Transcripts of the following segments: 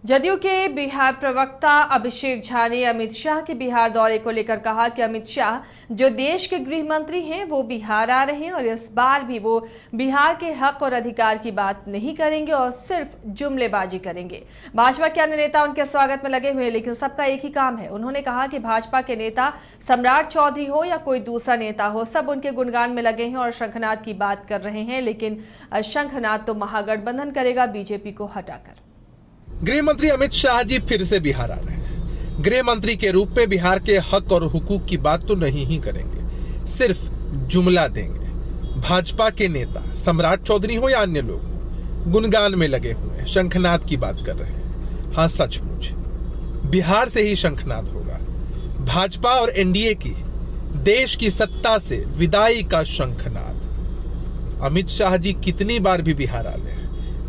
जदयू के बिहार प्रवक्ता अभिषेक झा ने अमित शाह के बिहार दौरे को लेकर कहा कि अमित शाह जो देश के गृह मंत्री हैं वो बिहार आ रहे हैं और इस बार भी वो बिहार के हक और अधिकार की बात नहीं करेंगे और सिर्फ जुमलेबाजी करेंगे। भाजपा के अन्य नेता उनके स्वागत में लगे हुए, लेकिन सबका एक ही काम है। उन्होंने कहा कि भाजपा के नेता सम्राट चौधरी हो या कोई दूसरा नेता हो, सब उनके गुणगान में लगे हैं और शंखनाद की बात कर रहे हैं, लेकिन शंखनाद तो महागठबंधन करेगा बीजेपी को हटाकर। गृह मंत्री अमित शाह जी फिर से बिहार आ रहे हैं। गृह मंत्री के रूप में बिहार के हक और हुकूक की बात तो नहीं ही करेंगे, सिर्फ जुमला देंगे। भाजपा के नेता सम्राट चौधरी हो या अन्य लोग गुणगान में लगे हुए हैं, शंखनाद की बात कर रहे हैं। हाँ, सचमुच बिहार से ही शंखनाद होगा। भाजपा और एनडीए की देश की सत्ता से विदाई का शंखनाद। अमित शाह जी कितनी बार भी बिहार आ गए,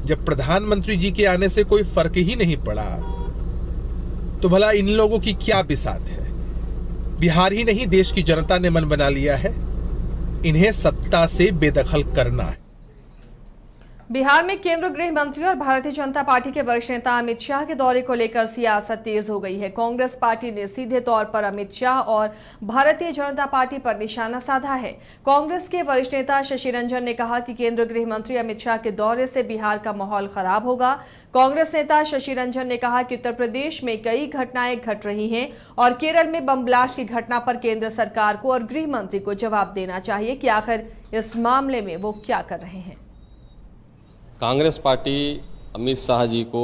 जब प्रधानमंत्री जी के आने से कोई फर्क ही नहीं पड़ा, तो भला इन लोगों की क्या बिसात है। बिहार ही नहीं, देश की जनता ने मन बना लिया है, इन्हें सत्ता से बेदखल करना है। बिहार में केंद्रीय गृह मंत्री और भारतीय जनता पार्टी के वरिष्ठ नेता अमित शाह के दौरे को लेकर सियासत तेज हो गई है। कांग्रेस पार्टी ने सीधे तौर पर अमित शाह और भारतीय जनता पार्टी पर निशाना साधा है। कांग्रेस के वरिष्ठ नेता शशि रंजन ने कहा कि केंद्रीय गृह मंत्री अमित शाह के दौरे से बिहार का माहौल खराब होगा। कांग्रेस नेता शशि रंजन ने कहा कि उत्तर प्रदेश में कई घटनाएं घट रही हैं और केरल में बम ब्लास्ट की घटना पर केंद्र सरकार को और गृह मंत्री को जवाब देना चाहिए कि आखिर इस मामले में वो क्या कर रहे हैं। कांग्रेस पार्टी अमित शाह जी को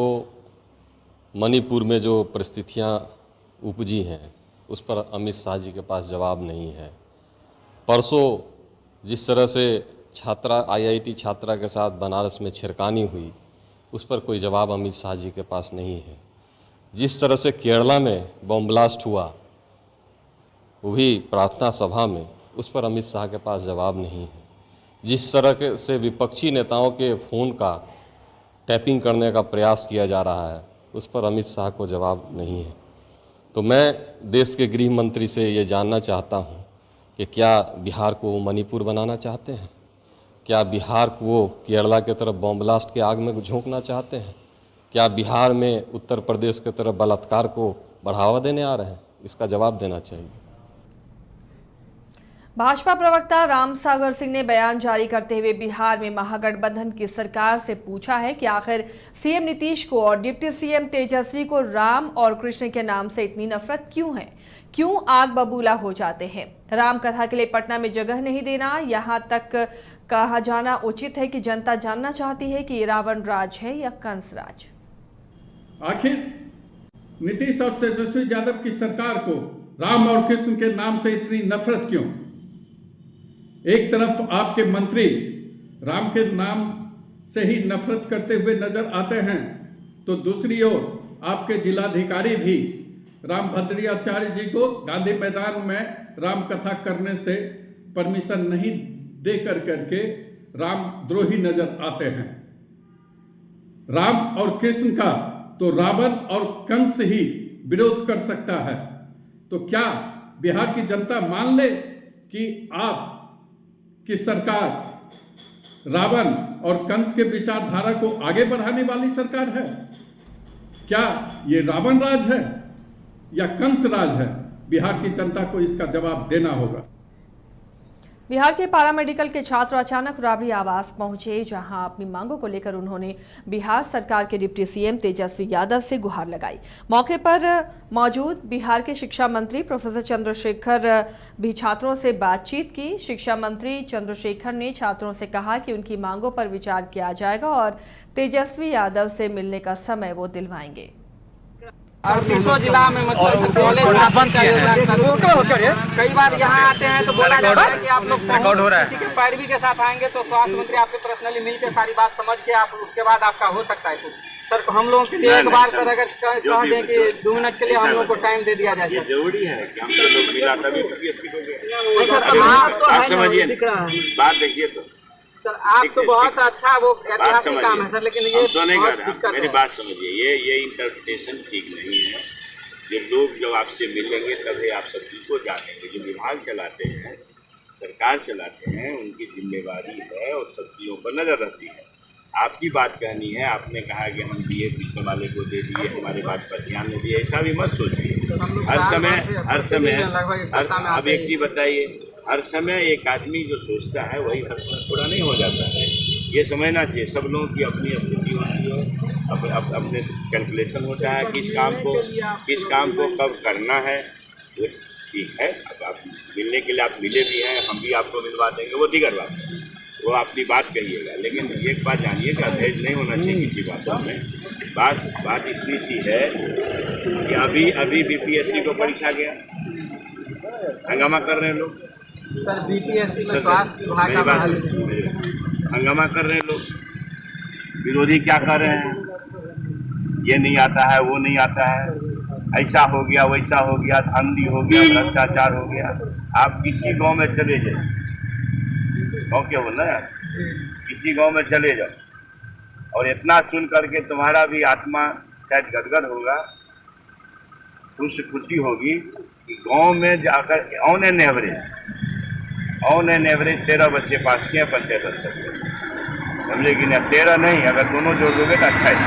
मणिपुर में जो परिस्थितियां उपजी हैं उस पर अमित शाह जी के पास जवाब नहीं है। परसों जिस तरह से छात्रा आईआईटी छात्रा के साथ बनारस में छेड़खानी हुई, उस पर कोई जवाब अमित शाह जी के पास नहीं है। जिस तरह से केरला में बम ब्लास्ट हुआ, वो भी प्रार्थना सभा में, उस पर अमित शाह के पास जवाब नहीं है। जिस तरह से विपक्षी नेताओं के फ़ोन का टैपिंग करने का प्रयास किया जा रहा है, उस पर अमित शाह को जवाब नहीं है। तो मैं देश के गृह मंत्री से ये जानना चाहता हूँ कि क्या बिहार को वो मणिपुर बनाना चाहते हैं? क्या बिहार को वो केरला के तरफ बम ब्लास्ट के आग में झोंकना चाहते हैं? क्या बिहार में उत्तर प्रदेश के तरफ बलात्कार को बढ़ावा देने आ रहे हैं? इसका जवाब देना चाहिए। भाजपा प्रवक्ता राम सागर सिंह ने बयान जारी करते हुए बिहार में महागठबंधन की सरकार से पूछा है कि आखिर सीएम नीतीश को और डिप्टी सीएम तेजस्वी को राम और कृष्ण के नाम से इतनी नफरत क्यों है? क्यों आग बबूला हो जाते हैं? राम कथा के लिए पटना में जगह नहीं देना, यहाँ तक कहा जाना उचित है कि जनता जानना चाहती है कि ये रावण राज है या कंस राज। आखिर नीतीश और तेजस्वी यादव की सरकार को राम और कृष्ण के नाम से इतनी नफरत क्यों? एक तरफ आपके मंत्री राम के नाम से ही नफरत करते हुए नजर आते हैं, तो दूसरी ओर आपके जिलाधिकारी भी राम भद्राचार्य जी को गांधी मैदान में राम कथा करने से परमिशन नहीं दे करके राम द्रोही नजर आते हैं। राम और कृष्ण का तो रावण और कंस ही विरोध कर सकता है। तो क्या बिहार की जनता मान ले कि आप की सरकार रावण और कंस के विचारधारा को आगे बढ़ाने वाली सरकार है? क्या ये रावण राज है या कंस राज है? बिहार की जनता को इसका जवाब देना होगा। बिहार के पैरामेडिकल के छात्र अचानक राबड़ी आवास पहुंचे, जहां अपनी मांगों को लेकर उन्होंने बिहार सरकार के डिप्टी सीएम तेजस्वी यादव से गुहार लगाई। मौके पर मौजूद बिहार के शिक्षा मंत्री प्रोफेसर चंद्रशेखर भी छात्रों से बातचीत की। शिक्षा मंत्री चंद्रशेखर ने छात्रों से कहा कि उनकी मांगों पर विचार किया जाएगा और तेजस्वी यादव से मिलने का समय वो दिलवाएंगे। और 300 जिला में मतलब कॉलेज कई बार यहाँ आते हैं तो बोला जाता है कि आप लोग किसी के पैरवी के साथ आएंगे तो स्वास्थ्य मंत्री आपसे पर्सनली मिलकर सारी बात समझ के आप उसके बाद आपका हो सकता है। तो सर हम लोगों के लिए एक बार सर अगर कह दें कि 2 मिनट के लिए हम लोग को टाइम दे दिया जाए। सर जरूरी है कि हम लोग मिला तभी बात देखिए। तो सर आप तो बहुत अच्छा वो ऐतिहासिक काम है सर, लेकिन ये तो नहीं कर रहा। मेरी बात समझिए, ये इंटरप्रिटेशन ठीक नहीं है। जो लोग जब आपसे मिलेंगे तभी आप सब चीज को जानेंगे। जो विभाग चलाते हैं, सरकार चलाते हैं, उनकी जिम्मेवारी है और सब चीज़ों पर नजर रहती है। आपकी बात कहनी है, आपने कहा कि हम दिए पीछे वाले को दे दिए, हमारे बात पर ध्यान नहीं दिए, ऐसा भी मत सोचिए। हर समय अब एक चीज बताइए, हर समय एक आदमी जो सोचता है वही हर समय पूरा नहीं हो जाता है। ये समझना चाहिए, सब लोगों की अपनी स्थिति होती है, अपने कैलकुलेशन होता है किस काम को कब करना है। वो ठीक है, अब आप मिलने के लिए आप मिले भी हैं, हम भी आपको मिलवा देंगे, वो दीगर बात है, वो अपनी बात कहिएगा। लेकिन एक बात जानिए कि अधैर्य नहीं होना चाहिए किसी बातों में। बात इतनी सी है कि अभी बीपीएससी को परीक्षा गया, हंगामा कर रहे हैं लोग। सर बीपीएससी में स्वास्थ्य विभाग का हंगामा कर रहे हैं लोग, विरोधी क्या कर रहे हैं, ये नहीं आता है, वो नहीं आता है, ऐसा हो गया, वैसा हो गया, धांधली हो गया, भ्रष्टाचार हो गया। आप किसी गांव में चले जाए, गाँव क्या बोलना है, किसी गांव में चले जाओ और इतना सुन करके तुम्हारा भी आत्मा शायद गदगद होगा, खुशी होगी कि गांव में जाकर ऑन एन एवरेज 13 बच्चे पास किए पंचायत स्तर पर, समझे कि नहीं? 13 नहीं, अगर दोनों जोड़ दोगे तो 28।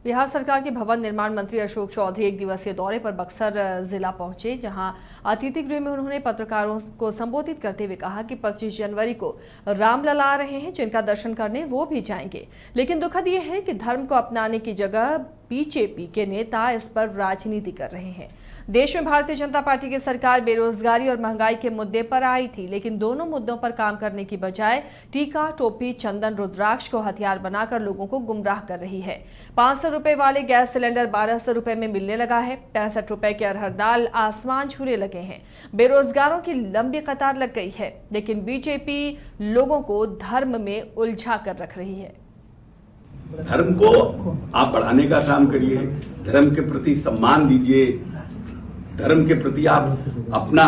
बिहार सरकार के भवन निर्माण मंत्री अशोक चौधरी एक दिवसीय दौरे पर बक्सर जिला पहुंचे, जहां अतिथि गृह में उन्होंने पत्रकारों को संबोधित करते हुए कहा कि 25 जनवरी को रामलला आ रहे हैं, जिनका दर्शन करने वो भी जाएंगे। लेकिन दुखद ये है कि धर्म को अपनाने की जगह बीजेपी के नेता इस पर राजनीति कर रहे हैं। देश में भारतीय जनता पार्टी की सरकार बेरोजगारी और महंगाई के मुद्दे पर आई थी, लेकिन दोनों मुद्दों पर काम करने की बजाय टीका, टोपी, चंदन, रुद्राक्ष को हथियार बनाकर लोगों को गुमराह कर रही है। 500 रुपए वाले गैस सिलेंडर 1200 रुपए में मिलने लगा है। 65 रुपए के अरहर दाल आसमान छूने लगे हैं। बेरोजगारों की लंबी कतार लग गई है, लेकिन बीजेपी लोगों को धर्म में उलझा कर रख रही है। धर्म को आप बढ़ाने का काम करिए, धर्म के प्रति सम्मान दीजिए, धर्म के प्रति आप अपना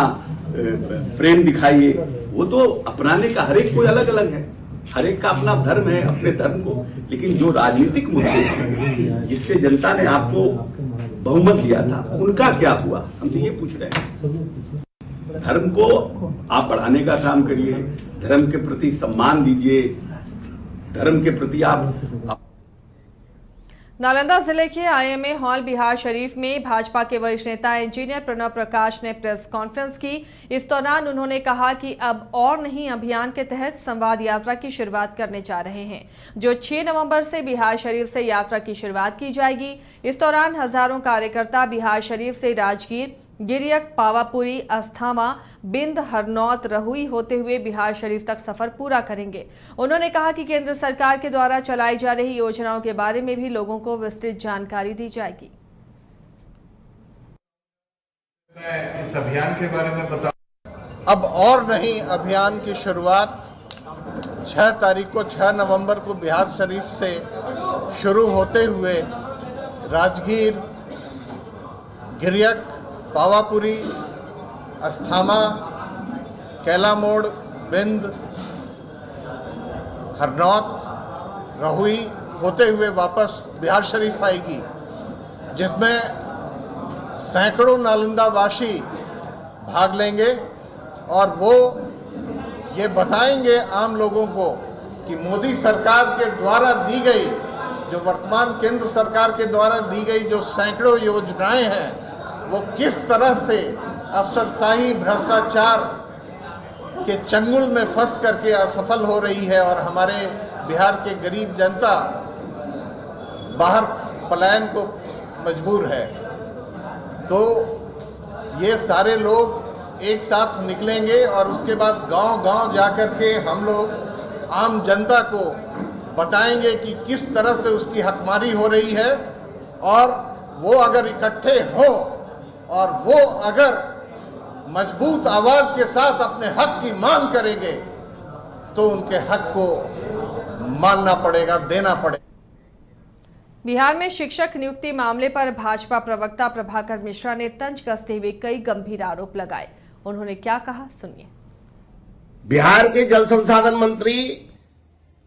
प्रेम दिखाइए। वो तो अपनाने का हर एक कोई अलग अलग है, हर एक का अपना धर्म है, अपने धर्म को। लेकिन जो राजनीतिक मुद्दे हैं जिससे जनता ने आपको बहुमत दिया था, उनका क्या हुआ, हम तो ये पूछ रहे हैं। धर्म को आप बढ़ाने का काम करिए, धर्म के प्रति सम्मान दीजिए, धर्म के प्रति आप। नालंदा जिले के आईएमए हॉल बिहार शरीफ में भाजपा के वरिष्ठ नेता इंजीनियर प्रणव प्रकाश ने प्रेस कॉन्फ्रेंस की। इस दौरान उन्होंने कहा कि अब और नहीं अभियान के तहत संवाद यात्रा की शुरुआत करने जा रहे हैं, जो 6 नवंबर से बिहार शरीफ से यात्रा की शुरुआत की जाएगी। इस दौरान हजारों कार्यकर्ता बिहार शरीफ से राजगीर, गिरियक, पावापुरी, अस्थामा, बिंद, हरनौत, रहुई होते हुए बिहार शरीफ तक सफर पूरा करेंगे। उन्होंने कहा कि केंद्र सरकार के द्वारा चलाई जा रही योजनाओं के बारे में भी लोगों को विस्तृत जानकारी दी जाएगी। मैं इस अभियान के बारे में बता, अब और नहीं अभियान की शुरुआत 6 तारीख को 6 नवंबर को बिहार शरीफ से शुरू होते हुए राजगीर, गिरियक, पावापुरी, अस्थामा, कैलामोड़, बिंद, हरनौत, रहुई होते हुए वापस बिहार शरीफ आएगी, जिसमें सैकड़ों नालंदावासी भाग लेंगे और वो ये बताएंगे आम लोगों को कि मोदी सरकार के द्वारा दी गई, जो वर्तमान केंद्र सरकार के द्वारा दी गई जो सैकड़ों योजनाएं हैं, वो किस तरह से अफसरशाही, भ्रष्टाचार के चंगुल में फंस करके असफल हो रही है और हमारे बिहार के गरीब जनता बाहर पलायन को मजबूर है। तो ये सारे लोग एक साथ निकलेंगे और उसके बाद गांव-गांव जाकर के हम लोग आम जनता को बताएंगे कि किस तरह से उसकी हकमारी हो रही है, और वो अगर इकट्ठे हों और वो अगर मजबूत आवाज के साथ अपने हक की मांग करेंगे तो उनके हक को मानना पड़ेगा, देना पड़ेगा। बिहार में शिक्षक नियुक्ति मामले पर भाजपा प्रवक्ता प्रभाकर मिश्रा ने तंज कसते हुए कई गंभीर आरोप लगाए। उन्होंने क्या कहा, सुनिए। बिहार के जल संसाधन मंत्री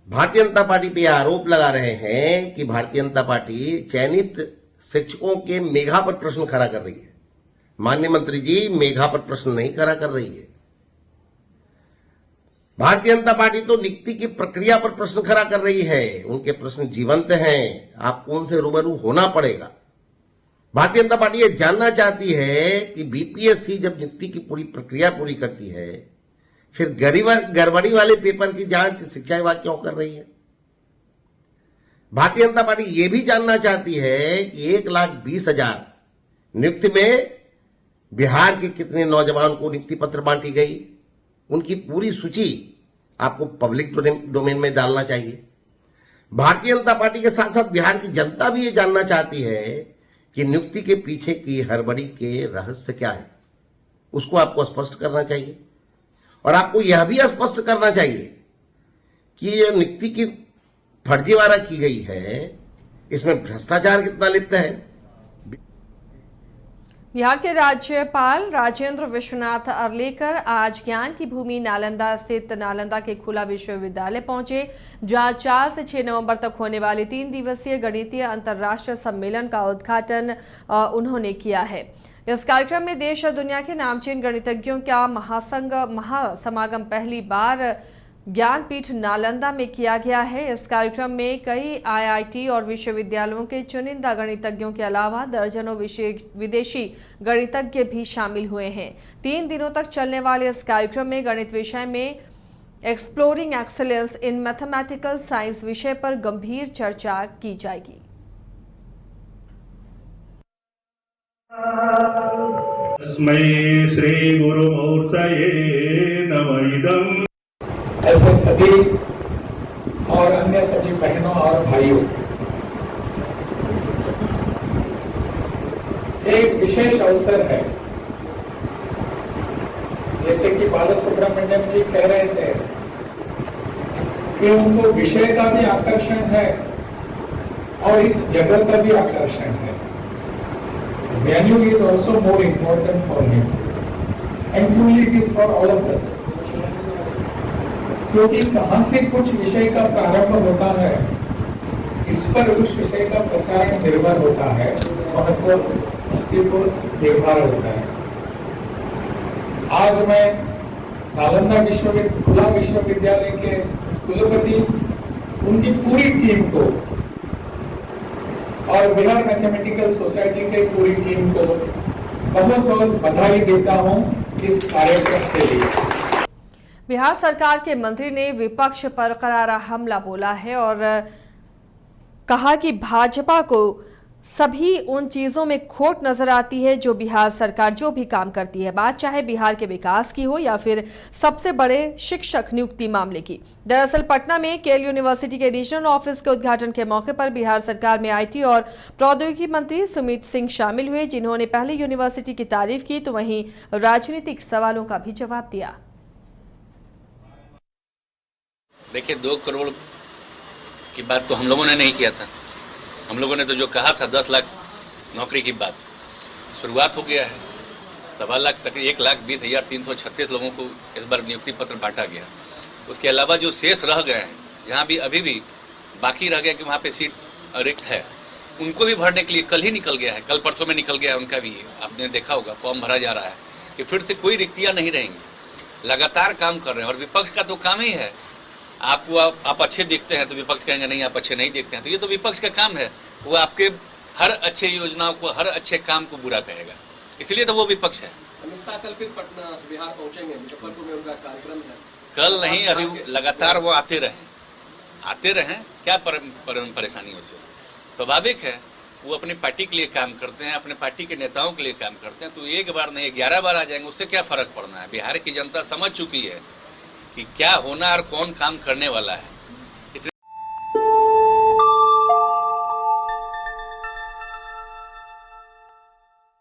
भारतीय जनता पार्टी पे आरोप लगा रहे हैं कि भारतीय जनता पार्टी चयनित शिक्षकों के मेघा पर प्रश्न खड़ा कर रही है। माननीय मंत्री जी, मेघा पर प्रश्न नहीं खड़ा कर रही है। भारतीय जनता पार्टी तो नियुक्ति की प्रक्रिया पर प्रश्न खड़ा कर रही है। उनके प्रश्न जीवंत हैं, आपको उनसे रूबरू होना पड़ेगा। भारतीय जनता पार्टी ये जानना चाहती है कि बीपीएससी जब नियुक्ति की पूरी प्रक्रिया पूरी करती है, फिर गड़बड़ी वाले पेपर की जांच शिक्षा विभाग क्यों कर रही है। भारतीय जनता पार्टी ये भी जानना चाहती है कि 1,20,000 नियुक्ति में बिहार के कितने नौजवान को नियुक्ति पत्र बांटी गई, उनकी पूरी सूची आपको पब्लिक डोमेन में डालना चाहिए। भारतीय जनता पार्टी के साथ साथ बिहार की जनता भी ये जानना चाहती है कि नियुक्ति के पीछे की हड़बड़ी के रहस्य क्या है, उसको आपको स्पष्ट करना चाहिए। और आपको यह भी स्पष्ट करना चाहिए कि ये नियुक्ति की फर्जीवाड़ा की गई है, इसमें भ्रष्टाचार कितना लिप्त है। बिहार के राज्यपाल राजेंद्र विश्वनाथ अर्लेकर आज ज्ञान की भूमि नालंदा स्थित नालंदा के खुला विश्वविद्यालय पहुंचे, जहां 4 से 6 नवंबर तक होने वाले 3 दिवसीय गणितीय अंतर्राष्ट्रीय सम्मेलन का उद्घाटन उन्होंने किया है। इस कार्यक्रम में देश और दुनिया के नामचीन गणितज्ञों का महासमागम पहली बार ज्ञानपीठ नालंदा में किया गया है। इस कार्यक्रम में कई आईआईटी और विश्वविद्यालयों के चुनिंदा गणितज्ञों के अलावा दर्जनों विदेशी गणितज्ञ भी शामिल हुए हैं। 3 दिनों तक चलने वाले इस कार्यक्रम में गणित विषय में एक्सप्लोरिंग एक्सेलेंस इन मैथमेटिकल साइंस विषय पर गंभीर चर्चा की जाएगी। श्री गुरुमूर्तये नमः इदम्। ऐसे सभी और अन्य सभी बहनों और भाइयों, एक विशेष अवसर है। जैसे कि बालसुब्रमण्यम जी कह रहे थे कि उनको विषय का भी आकर्षण है और इस जगह का भी आकर्षण है। Venue is also more important for him, and truly it is for all of us. क्योंकि कहां से कुछ विषय का प्रारंभ होता है, इस पर उस विषय का प्रसारण निर्भर होता है, महत्व अस्तित्व निर्भर होता है। आज मैं नालंदा खुला विश्वविद्यालय के कुलपति, उनकी पूरी टीम को और बिहार मैथमेटिकल सोसाइटी के पूरी टीम को बहुत बहुत बधाई देता हूं इस कार्यक्रम के लिए। बिहार सरकार के मंत्री ने विपक्ष पर करारा हमला बोला है और कहा कि भाजपा को सभी उन चीजों में खोट नजर आती है जो बिहार सरकार जो भी काम करती है, बात चाहे बिहार के विकास की हो या फिर सबसे बड़े शिक्षक नियुक्ति मामले की। दरअसल पटना में केल यूनिवर्सिटी के एडिशनल ऑफिस के उद्घाटन के मौके पर बिहार सरकार में आईटी और प्रौद्योगिकी मंत्री सुमित सिंह शामिल हुए, जिन्होंने पहले यूनिवर्सिटी की तारीफ की तो वहीं राजनीतिक सवालों का भी जवाब दिया। देखिए, 2 करोड़ की बात तो हम लोगों ने नहीं किया था। हम लोगों ने तो जो कहा था 10 लाख नौकरी की बात, शुरुआत हो गया है। 1.25 लाख तक 1,20,336 लोगों को इस बार नियुक्ति पत्र बांटा गया। उसके अलावा जो शेष रह गए हैं, जहाँ भी अभी भी बाकी रह गया कि वहाँ पे सीट रिक्त है, उनको भी भरने के लिए कल ही निकल गया है, कल परसों में निकल गया है उनका भी। आपने देखा होगा फॉर्म भरा जा रहा है कि फिर से कोई रिक्तियाँ नहीं रहेंगी। लगातार काम कर रहे हैं और विपक्ष का तो काम ही है, आपको आप अच्छे दिखते हैं तो विपक्ष कहेंगे नहीं आप अच्छे नहीं दिखते हैं, तो ये तो विपक्ष का काम है। वो आपके हर अच्छे योजनाओं को, हर अच्छे काम को बुरा कहेगा, इसलिए तो वो विपक्ष है। अमित शाह कल फिर पटना बिहार पहुंचेंगे, मुजफ्फरपुर में उनका कार्यक्रम है। कल नहीं, अभी लगातार वो आते रहें, क्या परेशानी उससे? स्वाभाविक है, वो अपनी पार्टी के लिए काम करते हैं, अपने पार्टी के नेताओं के लिए काम करते हैं, तो एक बार नहीं 11 बार आ जाएंगे, उससे क्या फर्क पड़ना है। बिहार की जनता समझ चुकी है कि क्या होना और कौन काम करने वाला है।